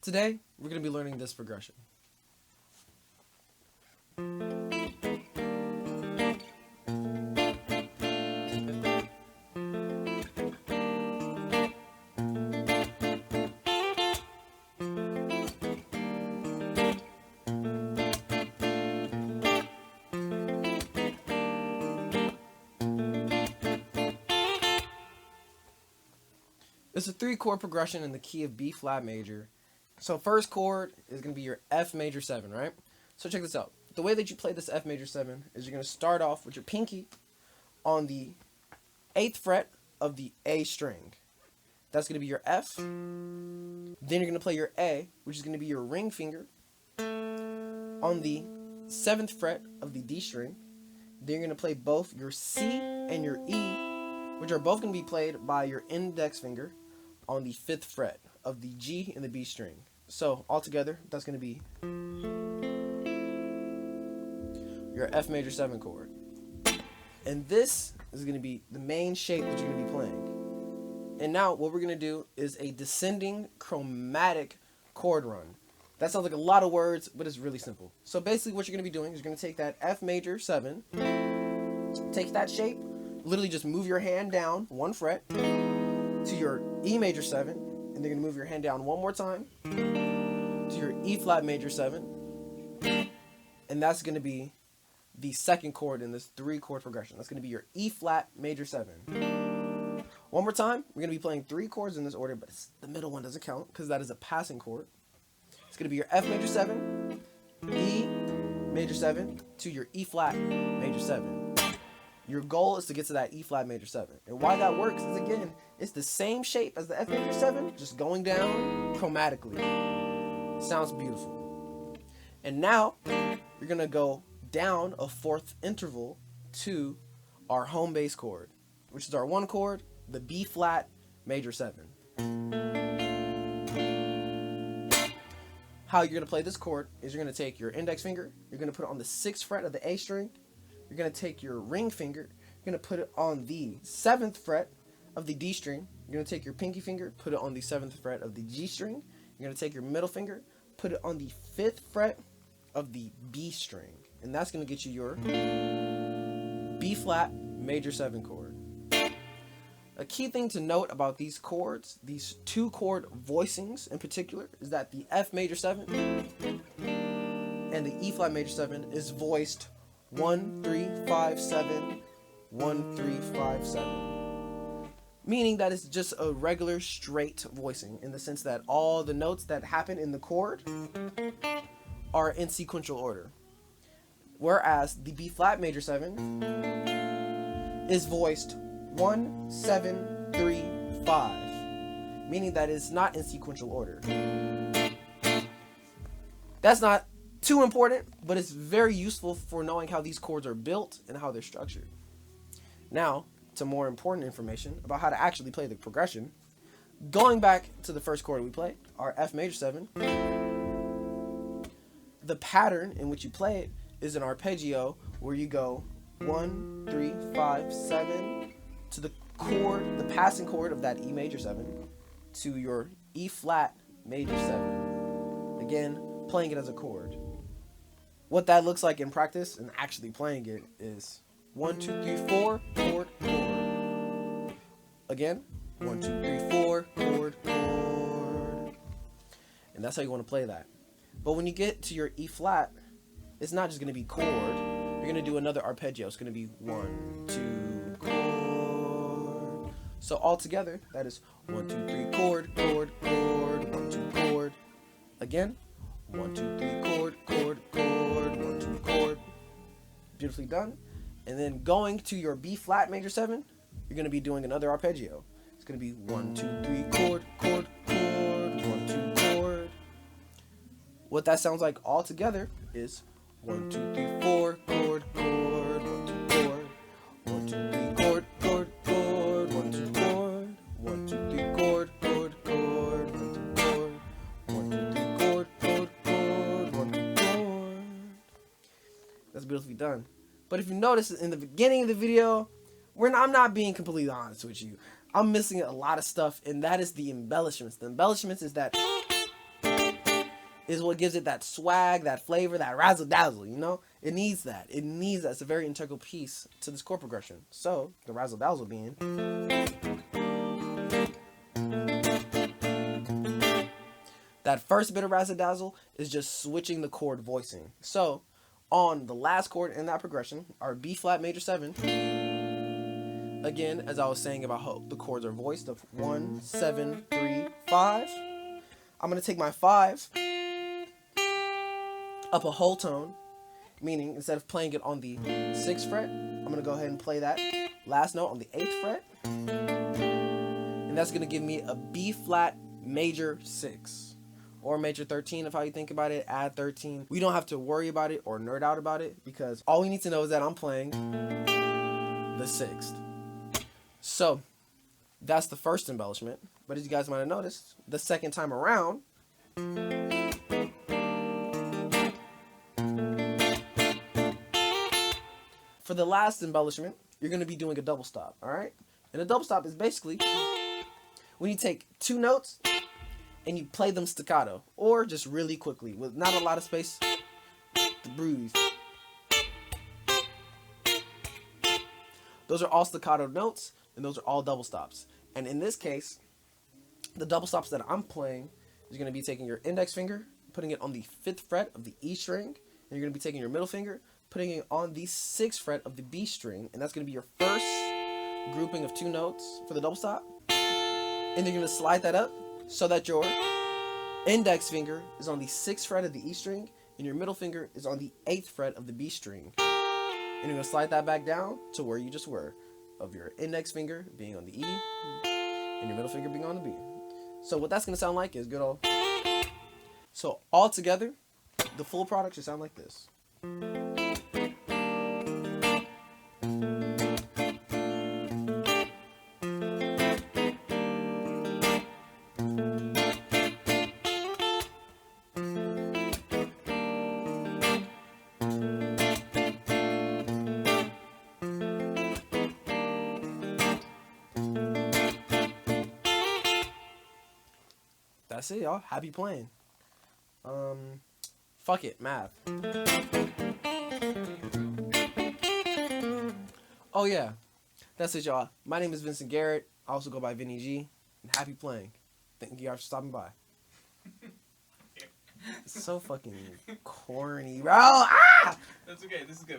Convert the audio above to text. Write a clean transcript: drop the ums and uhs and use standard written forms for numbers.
Today, we're going to be learning this progression. It's a 3-chord progression in the key of B flat major. So first chord is going to be your F major 7, right? So check this out. The way that you play this F major 7 is you're going to start off with your pinky on the 8th fret of the A string. That's going to be your F. Then you're going to play your A, which is going to be your ring finger, on the 7th fret of the D string. Then you're going to play both your C and your E, which are both going to be played by your index finger on the 5th fret of the G and the B string. So altogether, that's going to be your F major 7 chord. And this is going to be the main shape that you're going to be playing. And now what we're going to do is a descending chromatic chord run. That sounds like a lot of words, but it's really simple. So basically what you're going to be doing is you're going to take that F major 7, take that shape, literally just move your hand down 1 fret to your E major 7, and then you're going to move your hand down 1 more time to your E flat major 7, and that's going to be the second chord in this 3-chord progression. That's going to be your E flat major 7. One more time, we're going to be playing 3 chords in this order, but the middle one doesn't count because that is a passing chord. It's going to be your F major 7, E major 7 to your E flat major 7. Your goal is to get to that E flat major 7. And why that works is, again, it's the same shape as the F major 7, just going down chromatically. Sounds beautiful. And now, you're going to go down a 4th interval to our home bass chord, which is our 1 chord, the B flat major 7. How you're going to play this chord is you're going to take your index finger, you're going to put it on the 6th fret of the A string, you're going to take your ring finger, you're going to put it on the 7th fret of the D string, you're going to take your pinky finger, put it on the 7th fret of the G string, you're going to take your middle finger, put it on the 5th fret of the B string, and that's going to get you your B flat major 7 chord. A key thing to note about these chords, these 2-chord voicings in particular, is that the F major 7 and the E flat major 7 is voiced 1, 3, 5, 7, 1, 3, 5, 7. Meaning that it's just a regular straight voicing in the sense that all the notes that happen in the chord are in sequential order. Whereas the B flat major 7 is voiced 1, 7, 3, 5. Meaning that it's not in sequential order. That's not too important, but it's very useful for knowing how these chords are built and how they're structured. Now, to more important information about how to actually play the progression. Going back to the first chord we played, our F major 7, the pattern in which you play it is an arpeggio where you go 1, 3, 5, 7 to the chord, the passing chord of that E major 7 to your E flat major 7. Again, playing it as a chord. What that looks like in practice and actually playing it is 1, 2, 3, 4, chord, chord. Again, 1, 2, 3, 4, chord, chord. And that's how you want to play that. But when you get to your E flat, it's not just going to be chord. You're going to do another arpeggio. It's going to be 1, 2, chord. So all together, that is 1, 2, 3, chord, chord, chord, 1, 2, chord. Again, 1, 2, 3, chord, chord, chord, 1, 2, chord. Beautifully done. And then going to your B flat major 7, you're going to be doing another arpeggio. It's going to be 1, 2, 3, chord, chord, chord, 1, 2, chord. What that sounds like all together is 1, 2, 3, 4, chord, chord, 1, 2, chord, 1, 2, 3, chord, chord, chord, 1, 2, chord, 1, 2, 3, chord, chord, chord, 1, 2, chord, 1, 2, 3, chord, chord, chord, 1, 2, chord. That's beautifully done. But if you notice in the beginning of the video, I'm not being completely honest with you. I'm missing a lot of stuff, and that is the embellishments. The embellishments is that is what gives it that swag, that flavor, that razzle dazzle. You know, it needs that. It needs that. It's a very integral piece to this chord progression. So the razzle dazzle being. That first bit of razzle dazzle is just switching the chord voicing. So on the last chord in that progression, our B flat major 7. Again, as I was saying about how the chords are voiced of 1, 7, 3, 5. I'm going to take my 5 up a whole tone, meaning instead of playing it on the 6th fret, I'm going to go ahead and play that last note on the 8th fret. And that's going to give me a B flat major 6. Or major 13 if how you think about it, add 13. We don't have to worry about it or nerd out about it because all we need to know is that I'm playing the 6th. So that's the first embellishment. But as you guys might have noticed, the second time around, for the last embellishment, you're going to be doing a double stop, all right? And a double stop is basically when you take 2 notes and you play them staccato or just really quickly with not a lot of space to breathe. Those are all staccato notes and those are all double stops. And in this case, the double stops that I'm playing is going to be taking your index finger, putting it on the 5th fret of the E string, and you're going to be taking your middle finger, putting it on the 6th fret of the B string, and that's going to be your first grouping of 2 notes for the double stop. And you're going to slide that up so that your index finger is on the 6th fret of the E string and your middle finger is on the 8th fret of the B string. And you're going to slide that back down to where you just were, of your index finger being on the E and your middle finger being on the B. So what that's going to sound like is good old. So all together, the full product should sound like this. That's it, y'all. Happy playing. Fuck it, math. Oh yeah, that's it, y'all. My name is Vincent Garrett. I also go by Vinny G. And happy playing. Thank you guys for stopping by. It's so fucking corny, bro. Ah! That's okay. This is good.